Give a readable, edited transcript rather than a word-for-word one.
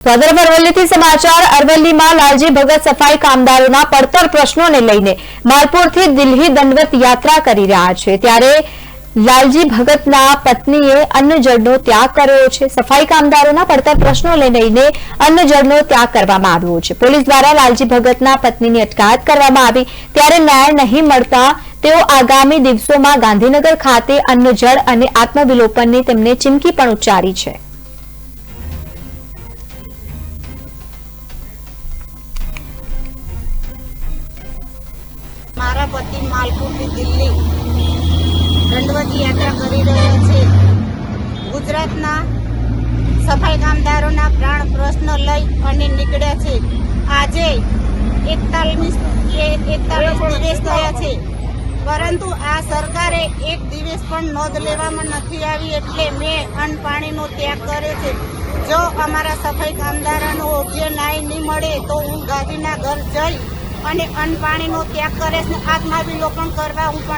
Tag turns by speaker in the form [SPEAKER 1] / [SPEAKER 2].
[SPEAKER 1] અરવલ્લીથી સમાચાર અરવલ્લીમાં લાલજી ભગત સફાઈ કામદારોના પડતર પ્રશ્નોને લઈને માલપુરથી દિલ્હી દંડવત યાત્રા કરી રહ્યા છે ત્યારે લાલજી ભગતના પત્નીએ અન્નજળનો ત્યાગ કર્યો છે। સફાઈ કામદારોના પડતર પ્રશ્નોને લઈને અન્નજળનો ત્યાગ કરવામાં આવ્યો છે। પોલીસ દ્વારા લાલજી ભગતના પત્નીની અટકાયત કરવામાં આવી ત્યારે ન્યાય નહીં મળતા તેઓ આગામી દિવસોમાં ગાંધીનગર ખાતે અન્નજળ અને આત્મવિલોપનની તેમને ચીમકી પણ ઉચ્ચારી છે।
[SPEAKER 2] मारा पति मालपुर થી દિલ્હી દંડવત યાત્રા કરી રહ્યા છે। ગુજરાતના સફાઈ કામદારોના પ્રાણ પ્રશ્ન લઈ અને નીકળ્યા છે। આજે 41 દિવસ થયા છે, પરંતુ આ સરકારે એક દિવસ પણ નોંધ લેવામાં નથી આવી, એટલે મેં અન્ન પાણીનો ત્યાગ કર્યો છે। જો અમારા સફાઈ કામદારોનો યોગ્ય ન્યાય નહીં મળે તો હું ગાંધીનગર જઈ અને અન્ન પાણીનો ત્યાગ કરે છે, આત્માવિલોપન કરવા હું પણ